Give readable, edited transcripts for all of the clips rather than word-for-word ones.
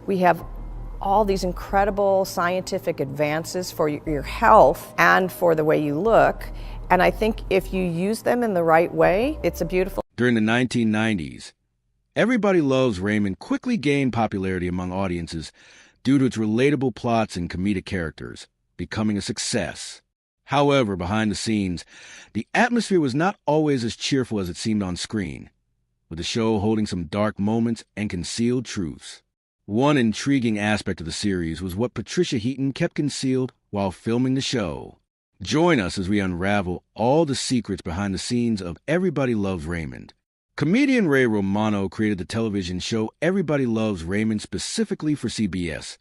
We have all these incredible scientific advances for your health and for the way you look. And I think if you use them in the right way, it's a beautiful. During the 1990s, Everybody Loves Raymond quickly gained popularity among audiences due to its relatable plots and comedic characters, becoming a success. However, behind the scenes, the atmosphere was not always as cheerful as it seemed on screen, with the show holding some dark moments and concealed truths. One intriguing aspect of the series was what Patricia Heaton kept concealed while filming the show. Join us as we unravel all the secrets behind the scenes of Everybody Loves Raymond. Comedian Ray Romano created the television show Everybody Loves Raymond specifically for CBS,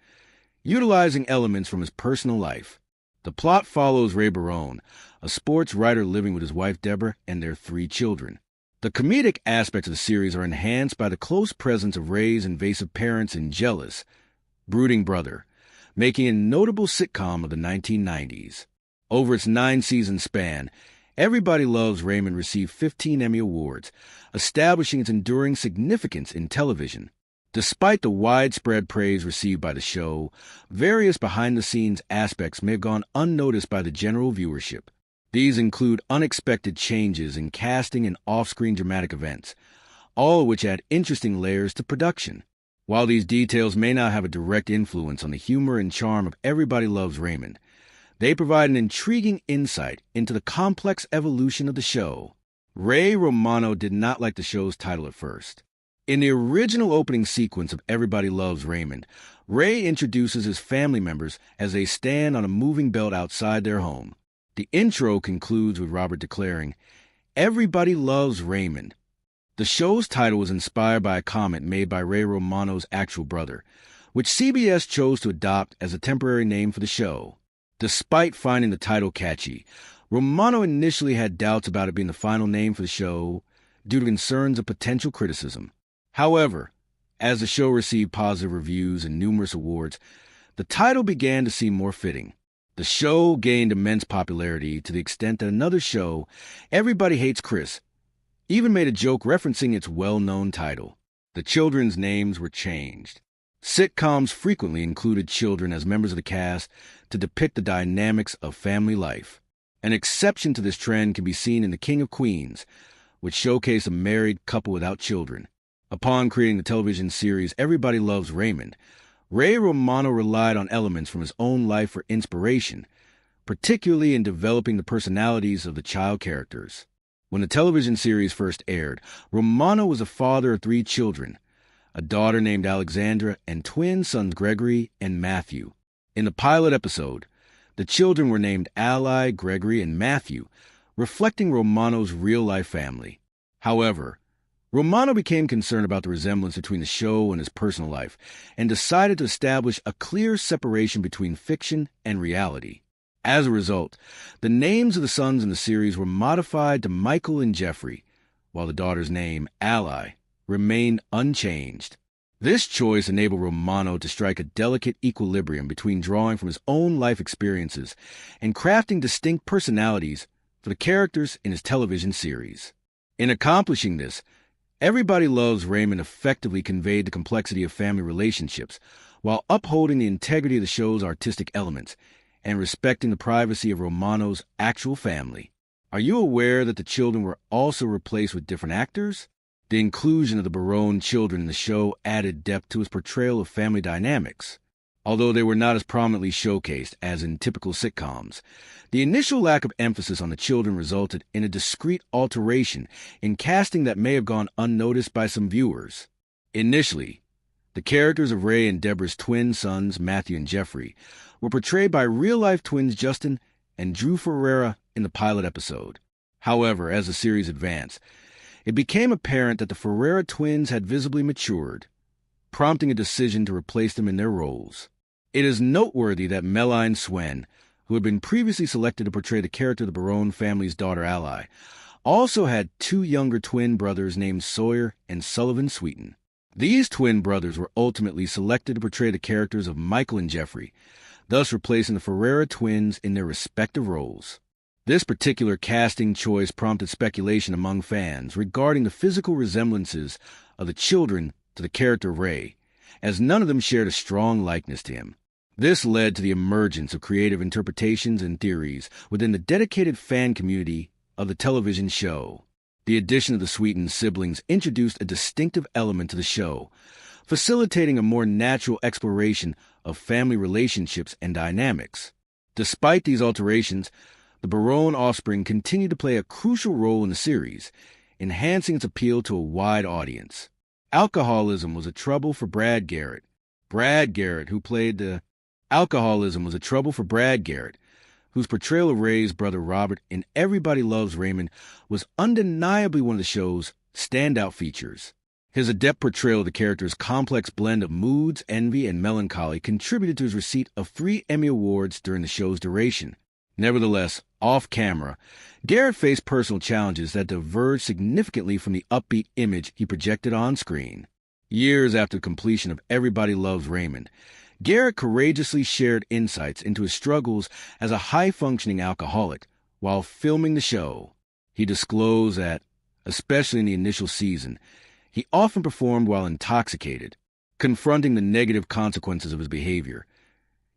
utilizing elements from his personal life. The plot follows Ray Barone, a sports writer living with his wife Deborah and their 3 children. The comedic aspects of the series are enhanced by the close presence of Ray's invasive parents and jealous, brooding brother, making it a notable sitcom of the 1990s. Over its 9-season span, Everybody Loves Raymond received 15 Emmy Awards, establishing its enduring significance in television. Despite the widespread praise received by the show, various behind-the-scenes aspects may have gone unnoticed by the general viewership. These include unexpected changes in casting and off-screen dramatic events, all of which add interesting layers to production. While these details may not have a direct influence on the humor and charm of Everybody Loves Raymond, they provide an intriguing insight into the complex evolution of the show. Ray Romano did not like the show's title at first. In the original opening sequence of Everybody Loves Raymond, Ray introduces his family members as they stand on a moving belt outside their home. The intro concludes with Robert declaring, "Everybody loves Raymond." The show's title was inspired by a comment made by Ray Romano's actual brother, which CBS chose to adopt as a temporary name for the show. Despite finding the title catchy, Romano initially had doubts about it being the final name for the show due to concerns of potential criticism. However, as the show received positive reviews and numerous awards, the title began to seem more fitting. The show gained immense popularity to the extent that another show, Everybody Hates Chris, even made a joke referencing its well-known title. The children's names were changed. Sitcoms frequently included children as members of the cast to depict the dynamics of family life. An exception to this trend can be seen in The King of Queens, which showcased a married couple without children. Upon creating the television series Everybody Loves Raymond, Ray Romano relied on elements from his own life for inspiration, particularly in developing the personalities of the child characters. When the television series first aired, Romano was a father of 3 children, a daughter named Alexandra and twin sons Gregory and Matthew. In the pilot episode, the children were named Ally, Gregory, and Matthew, reflecting Romano's real-life family. However, Romano became concerned about the resemblance between the show and his personal life and decided to establish a clear separation between fiction and reality. As a result, the names of the sons in the series were modified to Michael and Jeffrey, while the daughter's name, Ally, remained unchanged. This choice enabled Romano to strike a delicate equilibrium between drawing from his own life experiences and crafting distinct personalities for the characters in his television series. In accomplishing this, Everybody Loves Raymond effectively conveyed the complexity of family relationships while upholding the integrity of the show's artistic elements and respecting the privacy of Romano's actual family. Are you aware that the children were also replaced with different actors? The inclusion of the Barone children in the show added depth to his portrayal of family dynamics. Although they were not as prominently showcased as in typical sitcoms, the initial lack of emphasis on the children resulted in a discreet alteration in casting that may have gone unnoticed by some viewers. Initially, the characters of Ray and Deborah's twin sons, Matthew and Jeffrey, were portrayed by real-life twins Justin and Drew Ferreira in the pilot episode. However, as the series advanced, it became apparent that the Ferreira twins had visibly matured, prompting a decision to replace them in their roles. It is noteworthy that Meline Swen, who had been previously selected to portray the character of the Barone family's daughter Ally, also had 2 younger twin brothers named Sawyer and Sullivan Sweeten. These twin brothers were ultimately selected to portray the characters of Michael and Jeffrey, thus replacing the Ferreira twins in their respective roles. This particular casting choice prompted speculation among fans regarding the physical resemblances of the children to the character Ray, as none of them shared a strong likeness to him. This led to the emergence of creative interpretations and theories within the dedicated fan community of the television show. The addition of the Sweeten siblings introduced a distinctive element to the show, facilitating a more natural exploration of family relationships and dynamics. Despite these alterations, the Barone offspring continued to play a crucial role in the series, enhancing its appeal to a wide audience. Alcoholism was a trouble for Brad Garrett. Alcoholism was a trouble for Brad Garrett, whose portrayal of Ray's brother Robert in Everybody Loves Raymond was undeniably one of the show's standout features. His adept portrayal of the character's complex blend of moods, envy, and melancholy contributed to his receipt of 3 Emmy Awards during the show's duration. Nevertheless, off-camera, Garrett faced personal challenges that diverged significantly from the upbeat image he projected on screen. Years after the completion of Everybody Loves Raymond, Garrett courageously shared insights into his struggles as a high-functioning alcoholic while filming the show. He disclosed that, especially in the initial season, he often performed while intoxicated, confronting the negative consequences of his behavior.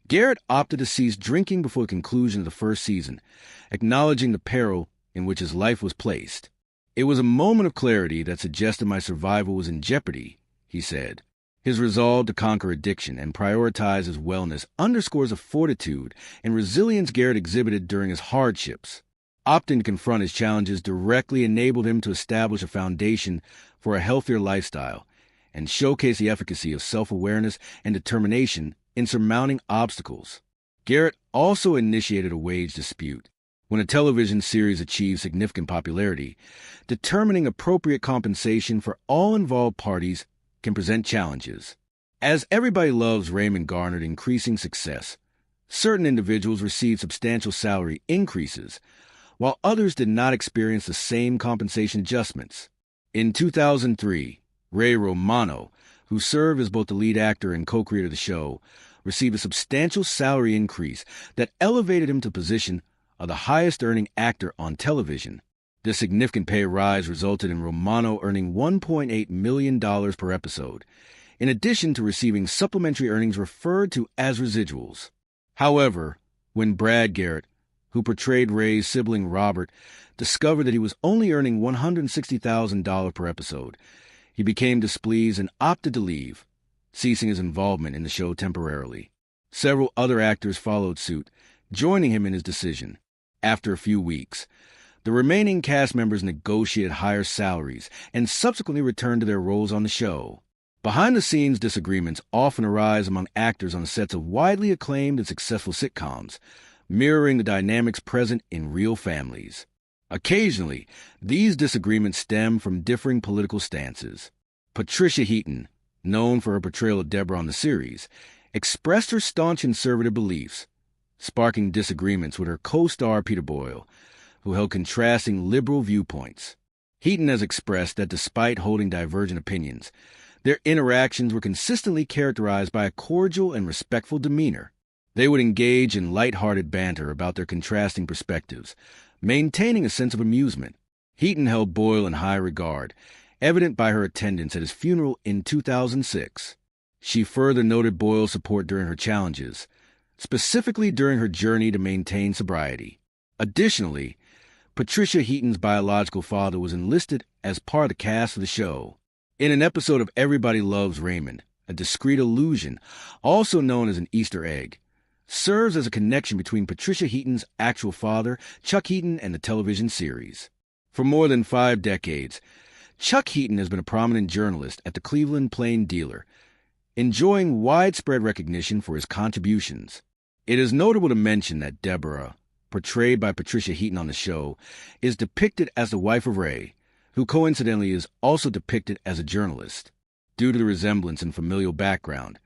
Garrett opted to cease drinking before the conclusion of the first season, acknowledging the peril in which his life was placed. "It was a moment of clarity that suggested my survival was in jeopardy," he said. His resolve to conquer addiction and prioritize his wellness underscores the fortitude and resilience Garrett exhibited during his hardships. Opting to confront his challenges directly enabled him to establish a foundation for a healthier lifestyle and showcase the efficacy of self-awareness and determination in surmounting obstacles. Garrett also initiated a wage dispute. When a television series achieves significant popularity, determining appropriate compensation for all involved parties can present challenges. As Everybody Loves Raymond garnered increasing success, certain individuals received substantial salary increases, while others did not experience the same compensation adjustments. In 2003, Ray Romano, who served as both the lead actor and co-creator of the show, received a substantial salary increase that elevated him to the position of the highest-earning actor on television. This significant pay rise resulted in Romano earning $1.8 million per episode, in addition to receiving supplementary earnings referred to as residuals. However, when Brad Garrett, who portrayed Ray's sibling Robert, discovered that he was only earning $160,000 per episode, he became displeased and opted to leave, ceasing his involvement in the show temporarily. Several other actors followed suit, joining him in his decision. After a few weeks, the remaining cast members negotiated higher salaries and subsequently returned to their roles on the show. Behind-the-scenes disagreements often arise among actors on sets of widely acclaimed and successful sitcoms, mirroring the dynamics present in real families. Occasionally, these disagreements stem from differing political stances. Patricia Heaton, known for her portrayal of Deborah on the series, expressed her staunch conservative beliefs, sparking disagreements with her co-star Peter Boyle, who held contrasting liberal viewpoints. Heaton has expressed that despite holding divergent opinions, their interactions were consistently characterized by a cordial and respectful demeanor. They would engage in light-hearted banter about their contrasting perspectives, maintaining a sense of amusement. Heaton held Boyle in high regard, evident by her attendance at his funeral in 2006. She further noted Boyle's support during her challenges, specifically during her journey to maintain sobriety. Additionally, Patricia Heaton's biological father was enlisted as part of the cast of the show. In an episode of Everybody Loves Raymond, a discreet allusion, also known as an Easter egg, serves as a connection between Patricia Heaton's actual father, Chuck Heaton, and the television series. For more than 5 decades, Chuck Heaton has been a prominent journalist at the Cleveland Plain Dealer, enjoying widespread recognition for his contributions. It is notable to mention that Deborah, portrayed by Patricia Heaton on the show, is depicted as the wife of Ray, who coincidentally is also depicted as a journalist. Due to the resemblance and familial background,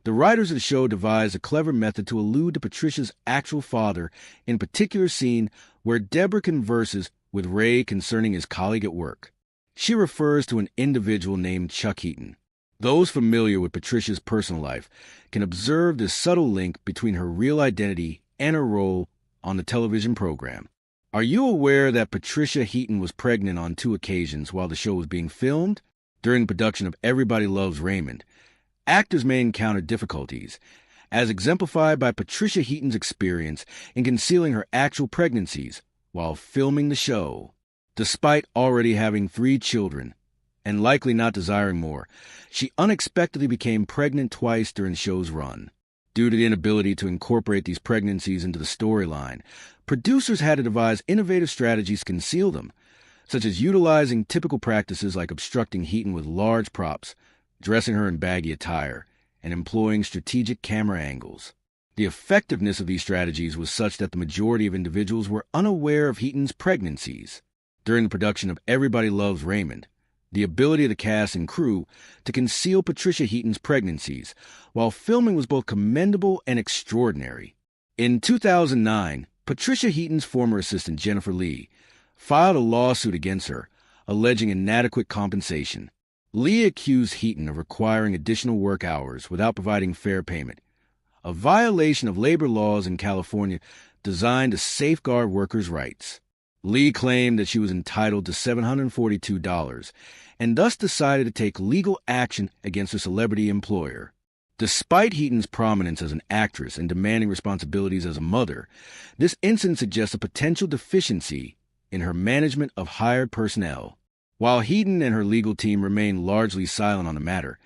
the writers of the show devised a clever method to allude to Patricia's actual father in a particular scene where Deborah converses with Ray concerning his colleague at work. She refers to an individual named Chuck Heaton. Those familiar with Patricia's personal life can observe this subtle link between her real identity and her role on the television program. Are you aware that Patricia Heaton was pregnant on 2 occasions while the show was being filmed? During the production of Everybody Loves Raymond, Actors may encounter difficulties, as exemplified by Patricia Heaton's experience in concealing her actual pregnancies while filming the show. Despite already having 3 children, and likely not desiring more, she unexpectedly became pregnant twice during the show's run. Due to the inability to incorporate these pregnancies into the storyline, producers had to devise innovative strategies to conceal them, such as utilizing typical practices like obstructing Heaton with large props, dressing her in baggy attire, and employing strategic camera angles. The effectiveness of these strategies was such that the majority of individuals were unaware of Heaton's pregnancies. During the production of Everybody Loves Raymond, the ability of the cast and crew to conceal Patricia Heaton's pregnancies while filming was both commendable and extraordinary. In 2009, Patricia Heaton's former assistant Jennifer Lee filed a lawsuit against her, alleging inadequate compensation. Lee accused Heaton of requiring additional work hours without providing fair payment, a violation of labor laws in California designed to safeguard workers' rights. Lee claimed that she was entitled to $742 and thus decided to take legal action against her celebrity employer. Despite Heaton's prominence as an actress and demanding responsibilities as a mother, this incident suggests a potential deficiency in her management of hired personnel. While Heaton and her legal team remain largely silent on the matter,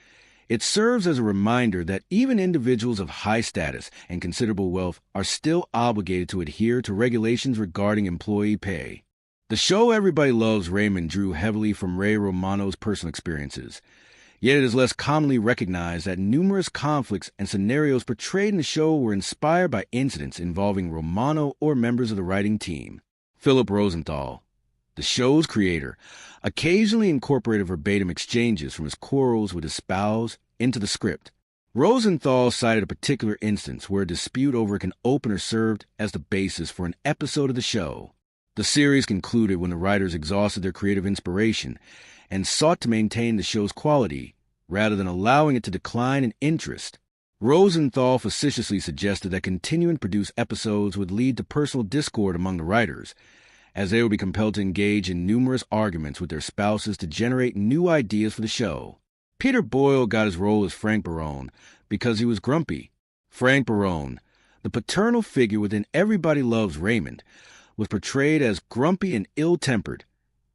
it serves as a reminder that even individuals of high status and considerable wealth are still obligated to adhere to regulations regarding employee pay. The show Everybody Loves Raymond drew heavily from Ray Romano's personal experiences, yet it is less commonly recognized that numerous conflicts and scenarios portrayed in the show were inspired by incidents involving Romano or members of the writing team. Philip Rosenthal, the show's creator, occasionally incorporated verbatim exchanges from his quarrels with his spouse into the script. Rosenthal cited a particular instance where a dispute over an opener served as the basis for an episode of the show. The series concluded when the writers exhausted their creative inspiration and sought to maintain the show's quality rather than allowing it to decline in interest. Rosenthal facetiously suggested that continuing to produce episodes would lead to personal discord among the writers, as they would be compelled to engage in numerous arguments with their spouses to generate new ideas for the show. Peter Boyle got his role as Frank Barone because he was grumpy. Frank Barone, the paternal figure within Everybody Loves Raymond, was portrayed as grumpy and ill-tempered,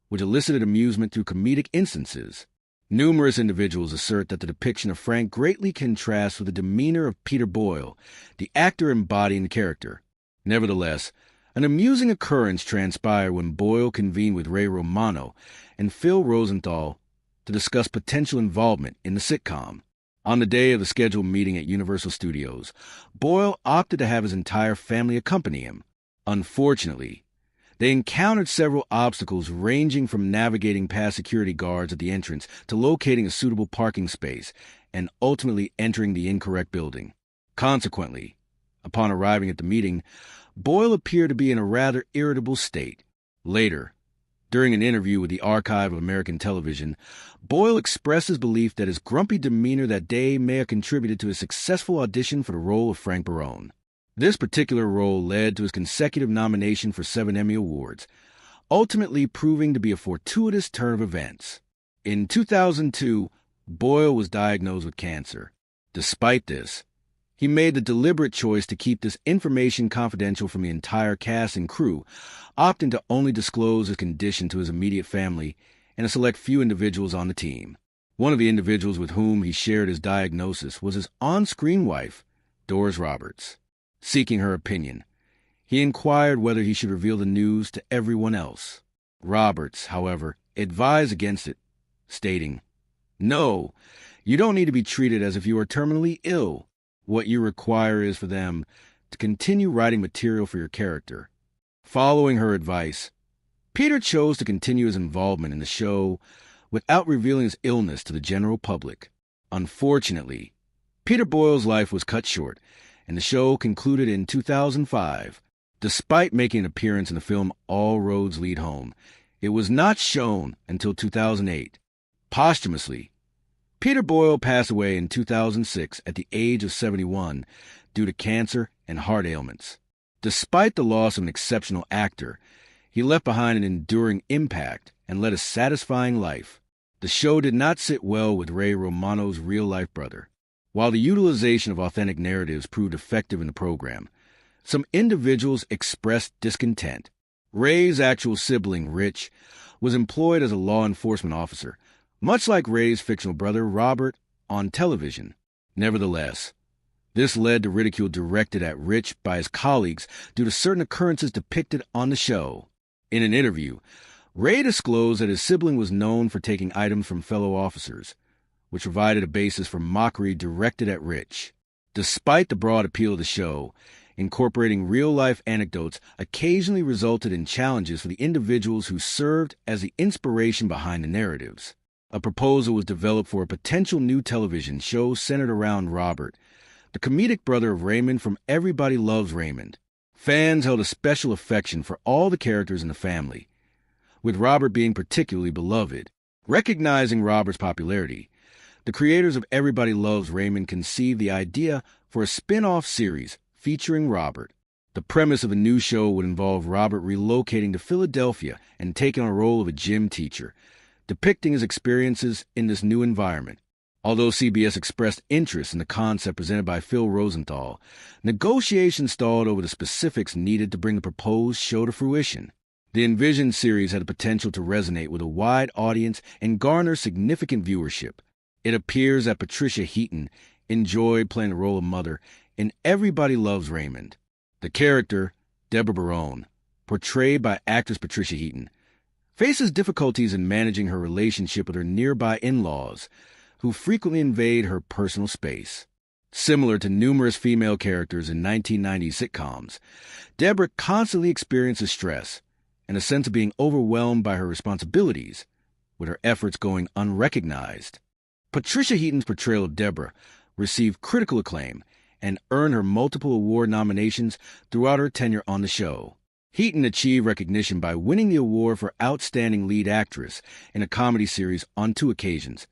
which elicited amusement through comedic instances. Numerous individuals assert that the depiction of Frank greatly contrasts with the demeanor of Peter Boyle, the actor embodying the character. Nevertheless, an amusing occurrence transpired when Boyle convened with Ray Romano and Phil Rosenthal to discuss potential involvement in the sitcom. On the day of the scheduled meeting at Universal Studios, Boyle opted to have his entire family accompany him. Unfortunately, they encountered several obstacles ranging from navigating past security guards at the entrance to locating a suitable parking space and ultimately entering the incorrect building. Consequently, upon arriving at the meeting, Boyle appeared to be in a rather irritable state. Later, during an interview with the Archive of American Television, Boyle expressed his belief that his grumpy demeanor that day may have contributed to his successful audition for the role of Frank Barone. This particular role led to his consecutive nomination for 7 Emmy Awards, ultimately proving to be a fortuitous turn of events. In 2002, Boyle was diagnosed with cancer. Despite this, he made the deliberate choice to keep this information confidential from the entire cast and crew, opting to only disclose his condition to his immediate family and a select few individuals on the team. One of the individuals with whom he shared his diagnosis was his on-screen wife, Doris Roberts. Seeking her opinion, he inquired whether he should reveal the news to everyone else. Roberts, however, advised against it, stating, "No, you don't need to be treated as if you are terminally ill. What you require is for them to continue writing material for your character." Following her advice, Peter chose to continue his involvement in the show without revealing his illness to the general public. Unfortunately, Peter Boyle's life was cut short, and the show concluded in 2005. Despite making an appearance in the film All Roads Lead Home, it was not shown until 2008. Posthumously, Peter Boyle passed away in 2006 at the age of 71 due to cancer and heart ailments. Despite the loss of an exceptional actor, he left behind an enduring impact and led a satisfying life. The show did not sit well with Ray Romano's real-life brother. While the utilization of authentic narratives proved effective in the program, some individuals expressed discontent. Ray's actual sibling, Rich, was employed as a law enforcement officer, much like Ray's fictional brother, Robert, on television. Nevertheless, this led to ridicule directed at Rich by his colleagues due to certain occurrences depicted on the show. In an interview, Ray disclosed that his sibling was known for taking items from fellow officers, which provided a basis for mockery directed at Rich. Despite the broad appeal of the show, incorporating real-life anecdotes occasionally resulted in challenges for the individuals who served as the inspiration behind the narratives. A proposal was developed for a potential new television show centered around Robert, the comedic brother of Raymond from Everybody Loves Raymond. Fans held a special affection for all the characters in the family, with Robert being particularly beloved. Recognizing Robert's popularity, the creators of Everybody Loves Raymond conceived the idea for a spin-off series featuring Robert. The premise of the new show would involve Robert relocating to Philadelphia and taking on a role of a gym teacher, depicting his experiences in this new environment. Although CBS expressed interest in the concept presented by Phil Rosenthal, negotiations stalled over the specifics needed to bring the proposed show to fruition. The envisioned series had the potential to resonate with a wide audience and garner significant viewership. It appears that Patricia Heaton enjoyed playing the role of mother in Everybody Loves Raymond. The character, Deborah Barone, portrayed by actress Patricia Heaton, faces difficulties in managing her relationship with her nearby in-laws, who frequently invade her personal space. Similar to numerous female characters in 1990s sitcoms, Deborah constantly experiences stress and a sense of being overwhelmed by her responsibilities, with her efforts going unrecognized. Patricia Heaton's portrayal of Deborah received critical acclaim and earned her multiple award nominations throughout her tenure on the show. Heaton achieved recognition by winning the award for Outstanding Lead Actress in a comedy series on 2 occasions,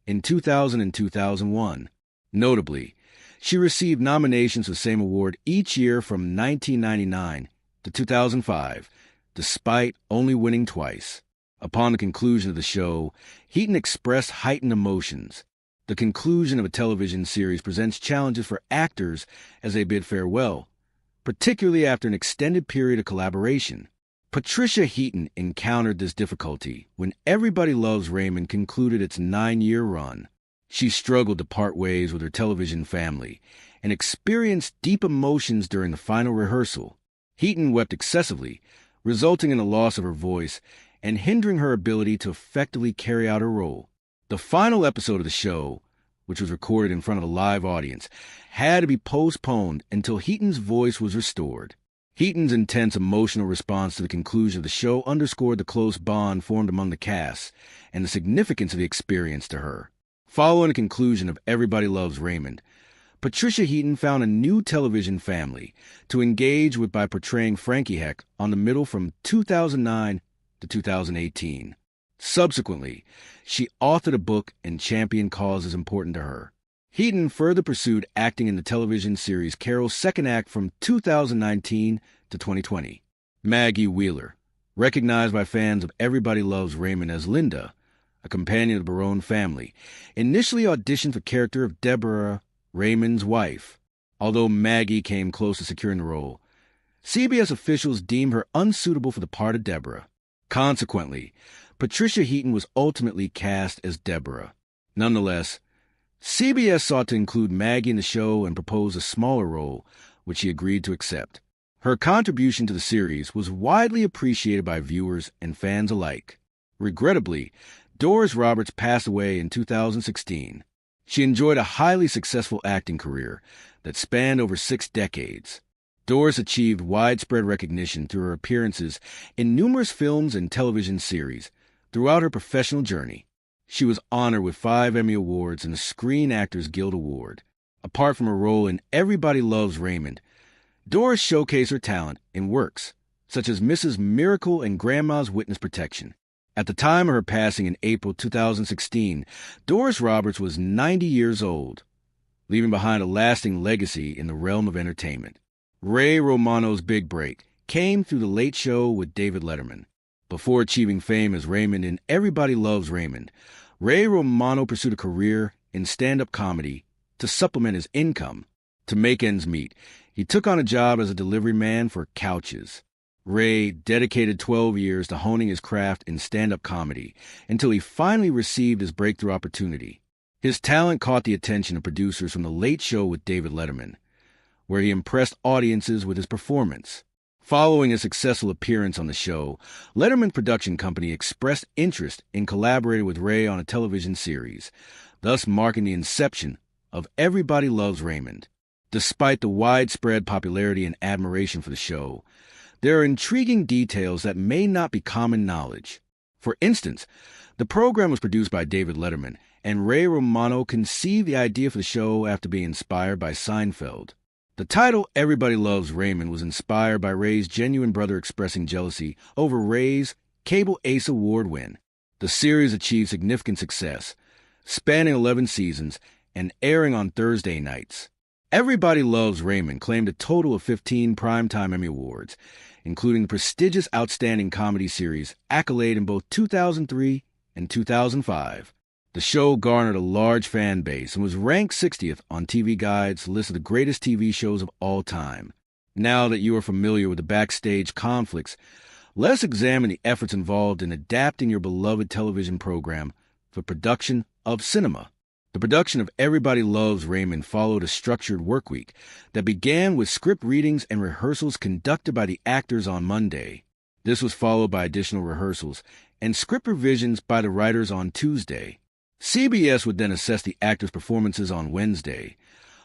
in 2000 and 2001. Notably, she received nominations for the same award each year from 1999 to 2005, despite only winning twice. Upon the conclusion of the show, Heaton expressed heightened emotions. The conclusion of a television series presents challenges for actors as they bid farewell, particularly after an extended period of collaboration. Patricia Heaton encountered this difficulty when Everybody Loves Raymond concluded its 9-year run. She struggled to part ways with her television family and experienced deep emotions during the final rehearsal. Heaton wept excessively, resulting in a loss of her voice and hindering her ability to effectively carry out her role. The final episode of the show, which was recorded in front of a live audience, had to be postponed until Heaton's voice was restored. Heaton's intense emotional response to the conclusion of the show underscored the close bond formed among the cast and the significance of the experience to her. Following the conclusion of Everybody Loves Raymond, Patricia Heaton found a new television family to engage with by portraying Frankie Heck on The Middle from 2009 to 2018. Subsequently, she authored a book and championed causes important to her. Heaton further pursued acting in the television series Carol's second act from 2019 to 2020. Maggie Wheeler, recognized by fans of Everybody Loves Raymond as Linda, a companion of the Barone family, initially auditioned for the character of Deborah, Raymond's wife. Although Maggie came close to securing the role, CBS officials deemed her unsuitable for the part of Deborah. Consequently, Patricia Heaton was ultimately cast as Deborah. Nonetheless, CBS sought to include Maggie in the show and proposed a smaller role, which she agreed to accept. Her contribution to the series was widely appreciated by viewers and fans alike. Regrettably, Doris Roberts passed away in 2016. She enjoyed a highly successful acting career that spanned over 6 decades. Doris achieved widespread recognition through her appearances in numerous films and television series throughout her professional journey. She was honored with 5 Emmy Awards and a Screen Actors Guild Award. Apart from her role in Everybody Loves Raymond, Doris showcased her talent in works such as Mrs. Miracle and Grandma's Witness Protection. At the time of her passing in April 2016, Doris Roberts was 90 years old, leaving behind a lasting legacy in the realm of entertainment. Ray Romano's big break came through The Late Show with David Letterman. Before achieving fame as Raymond in Everybody Loves Raymond, Ray Romano pursued a career in stand-up comedy to supplement his income. To make ends meet, he took on a job as a delivery man for couches. Ray dedicated 12 years to honing his craft in stand-up comedy until he finally received his breakthrough opportunity. His talent caught the attention of producers from The Late Show with David Letterman, where he impressed audiences with his performance. Following a successful appearance on the show, Letterman Production Company expressed interest in collaborating with Ray on a television series, thus marking the inception of Everybody Loves Raymond. Despite the widespread popularity and admiration for the show, there are intriguing details that may not be common knowledge. For instance, the program was produced by David Letterman, and Ray Romano conceived the idea for the show after being inspired by Seinfeld. The title Everybody Loves Raymond was inspired by Ray's genuine brother expressing jealousy over Ray's Cable Ace Award win. The series achieved significant success, spanning 11 seasons and airing on Thursday nights. Everybody Loves Raymond claimed a total of 15 Primetime Emmy Awards, including the prestigious Outstanding Comedy Series accolade in both 2003 and 2005. The show garnered a large fan base and was ranked 60th on TV Guide's list of the greatest TV shows of all time. Now that you are familiar with the backstage conflicts, let's examine the efforts involved in adapting your beloved television program for production of cinema. The production of Everybody Loves Raymond followed a structured workweek that began with script readings and rehearsals conducted by the actors on Monday. This was followed by additional rehearsals and script revisions by the writers on Tuesday. CBS would then assess the actors' performances on Wednesday,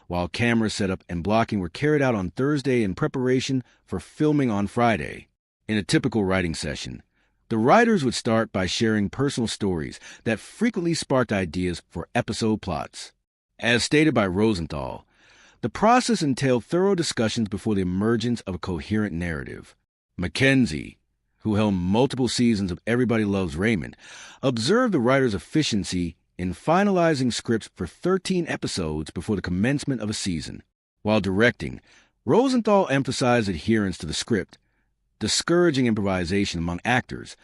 while camera setup and blocking were carried out on Thursday in preparation for filming on Friday. In a typical writing session, the writers would start by sharing personal stories that frequently sparked ideas for episode plots. As stated by Rosenthal, the process entailed thorough discussions before the emergence of a coherent narrative. Mackenzie, who held multiple seasons of Everybody Loves Raymond, observed the writers' efficiency in finalizing scripts for 13 episodes before the commencement of a season. While directing, Rosenthal emphasized adherence to the script, discouraging improvisation among actors,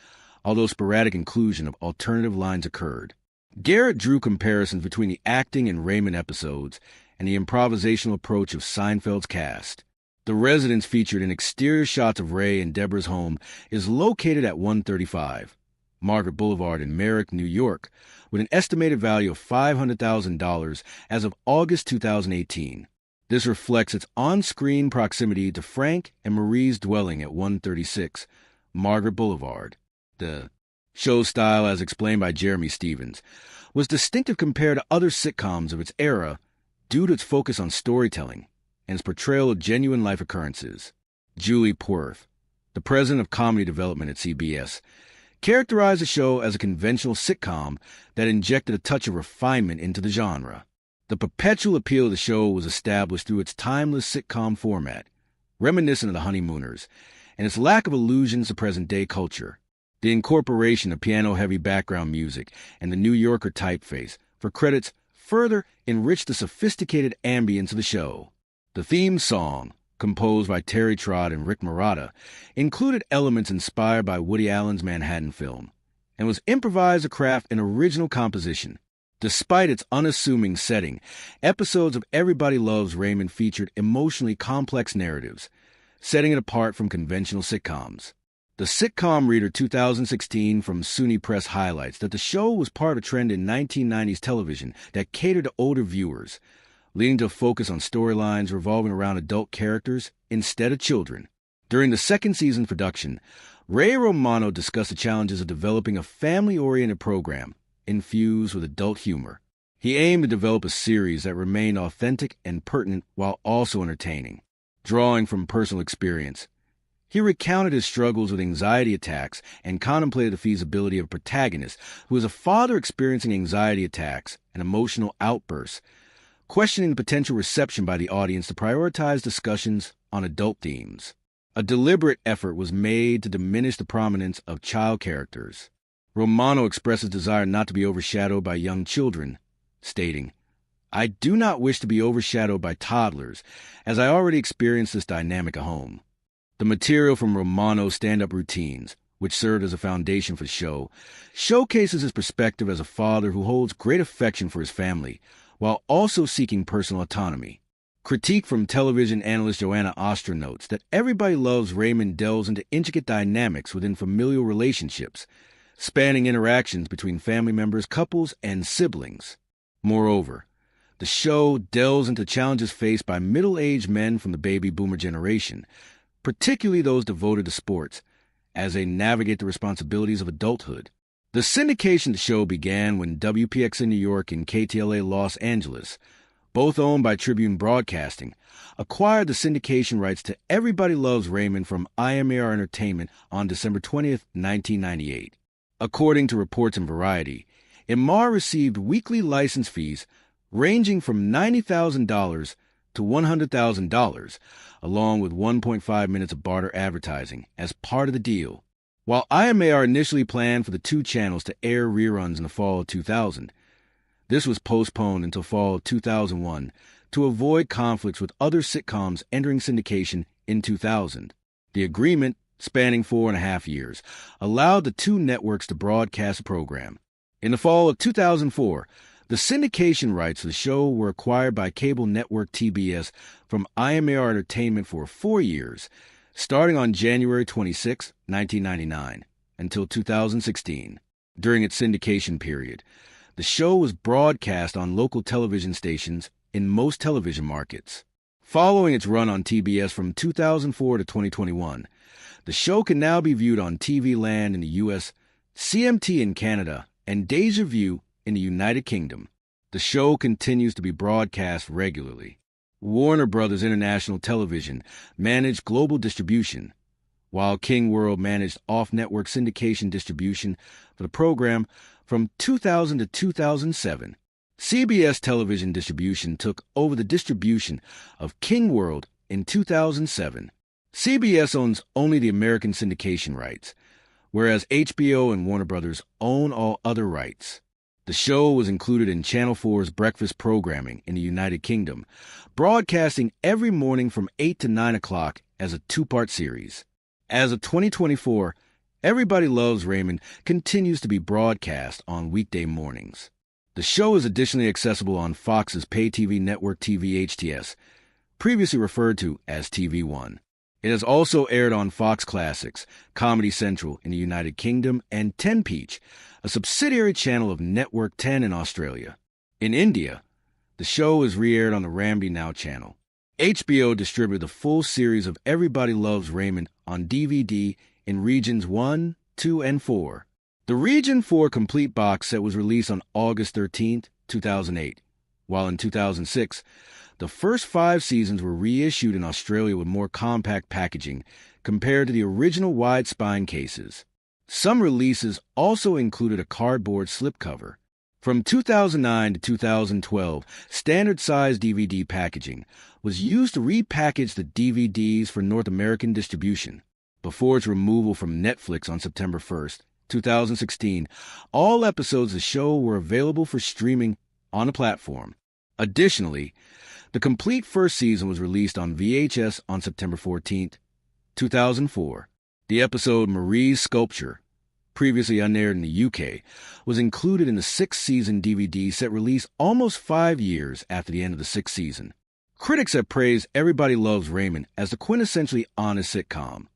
although sporadic inclusion of alternative lines occurred. Garrett drew comparisons between the acting in Raymond episodes and the improvisational approach of Seinfeld's cast. The residence featured in exterior shots of Ray and Deborah's home is located at 135 Margaret Boulevard in Merrick, New York, with an estimated value of $500,000 as of August 2018. This reflects its on-screen proximity to Frank and Marie's dwelling at 136 Margaret Boulevard. The show's style, as explained by Jeremy Stevens, was distinctive compared to other sitcoms of its era due to its focus on storytelling and its portrayal of genuine life occurrences. Julie Pworth, the president of comedy development at CBS, characterized the show as a conventional sitcom that injected a touch of refinement into the genre. The perpetual appeal of the show was established through its timeless sitcom format, reminiscent of The Honeymooners, and its lack of allusions to present-day culture. The incorporation of piano-heavy background music and the New Yorker typeface for credits further enriched the sophisticated ambience of the show. The theme song, composed by Terry Trott and Rick Marotta, included elements inspired by Woody Allen's Manhattan film, and was improvised to craft an original composition. Despite its unassuming setting, episodes of Everybody Loves Raymond featured emotionally complex narratives, setting it apart from conventional sitcoms. The Sitcom Reader 2016 from SUNY Press highlights that the show was part of a trend in 1990s television that catered to older viewers, leading to a focus on storylines revolving around adult characters instead of children. During the second season's production, Ray Romano discussed the challenges of developing a family-oriented program infused with adult humor. He aimed to develop a series that remained authentic and pertinent while also entertaining. Drawing from personal experience, he recounted his struggles with anxiety attacks and contemplated the feasibility of a protagonist who is a father experiencing anxiety attacks and emotional outbursts, questioning the potential reception by the audience to prioritize discussions on adult themes. A deliberate effort was made to diminish the prominence of child characters. Romano expressed his desire not to be overshadowed by young children, stating, "I do not wish to be overshadowed by toddlers, as I already experienced this dynamic at home." The material from Romano's stand-up routines, which served as a foundation for the show, showcases his perspective as a father who holds great affection for his family, while also seeking personal autonomy. Critique from television analyst Joanna Ostra notes that Everybody Loves Raymond delves into intricate dynamics within familial relationships, spanning interactions between family members, couples, and siblings. Moreover, the show delves into challenges faced by middle-aged men from the baby boomer generation, particularly those devoted to sports, as they navigate the responsibilities of adulthood. The syndication of the show began when WPXN New York and KTLA Los Angeles, both owned by Tribune Broadcasting, acquired the syndication rights to Everybody Loves Raymond from IMAR Entertainment on December 20th, 1998. According to reports in Variety, IMAR received weekly license fees ranging from $90,000 to $100,000, along with 1.5 minutes of barter advertising as part of the deal. While IMAR initially planned for the two channels to air reruns in the fall of 2000, this was postponed until fall of 2001 to avoid conflicts with other sitcoms entering syndication in 2000. The agreement, spanning 4.5 years, allowed the two networks to broadcast the program. In the fall of 2004, the syndication rights for the show were acquired by cable network TBS from IMAR Entertainment for 4 years, starting on January 26, 1999, until 2016. During its syndication period, the show was broadcast on local television stations in most television markets. Following its run on TBS from 2004 to 2021, the show can now be viewed on TV Land in the U.S., CMT in Canada, and Deja Vu in the United Kingdom. The show continues to be broadcast regularly. Warner Brothers International Television managed global distribution, while King World managed off-network syndication distribution for the program from 2000 to 2007. CBS Television Distribution took over the distribution of King World in 2007. CBS owns only the American syndication rights, whereas HBO and Warner Brothers own all other rights. The show was included in Channel 4's breakfast programming in the United Kingdom, broadcasting every morning from 8 to 9 o'clock as a two-part series. As of 2024, Everybody Loves Raymond continues to be broadcast on weekday mornings. The show is additionally accessible on Fox's pay TV network TVHTS, previously referred to as TV One. It has also aired on Fox Classics, Comedy Central in the United Kingdom, and 10 Peach, a subsidiary channel of Network 10 in Australia. In India, the show is re-aired on the Rambi Now channel. HBO distributed the full series of Everybody Loves Raymond on DVD in Regions 1, 2, and 4. The Region 4 complete box set was released on August 13, 2008, while in 2006, the first 5 seasons were reissued in Australia with more compact packaging compared to the original wide spine cases. Some releases also included a cardboard slipcover. From 2009 to 2012, standard-size DVD packaging was used to repackage the DVDs for North American distribution. Before its removal from Netflix on September 1st, 2016, all episodes of the show were available for streaming on the platform. Additionally, the complete first season was released on VHS on September 14, 2004. The episode Marie's Sculpture, previously unaired in the UK, was included in the 6th-season DVD set released almost 5 years after the end of the 6th season. Critics have praised Everybody Loves Raymond as the quintessentially honest sitcom,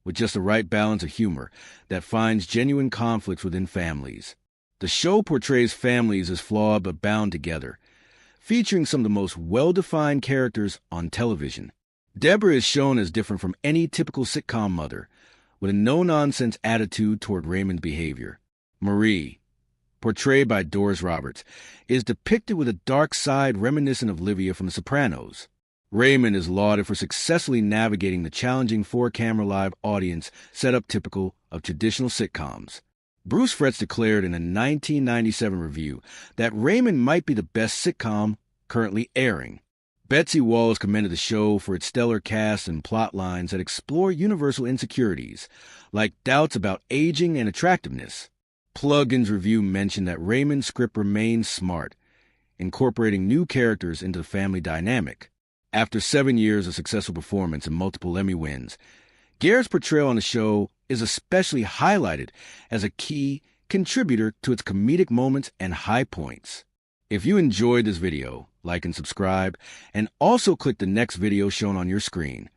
with just the right balance of humor that finds genuine conflicts within families. The show portrays families as flawed but bound together, featuring some of the most well-defined characters on television. Deborah is shown as different from any typical sitcom mother, with a no-nonsense attitude toward Raymond's behavior. Marie, portrayed by Doris Roberts, is depicted with a dark side reminiscent of Livia from The Sopranos. Raymond is lauded for successfully navigating the challenging 4-camera live audience setup typical of traditional sitcoms. Bruce Fretz declared in a 1997 review that Raymond might be the best sitcom currently airing. Betsy Wallace commended the show for its stellar cast and plot lines that explore universal insecurities, like doubts about aging and attractiveness. Pluggin's review mentioned that Raymond's script remains smart, incorporating new characters into the family dynamic. After 7 years of successful performance and multiple Emmy wins, Garrett's portrayal on the show is especially highlighted as a key contributor to its comedic moments and high points. If you enjoyed this video, like and subscribe, and also click the next video shown on your screen.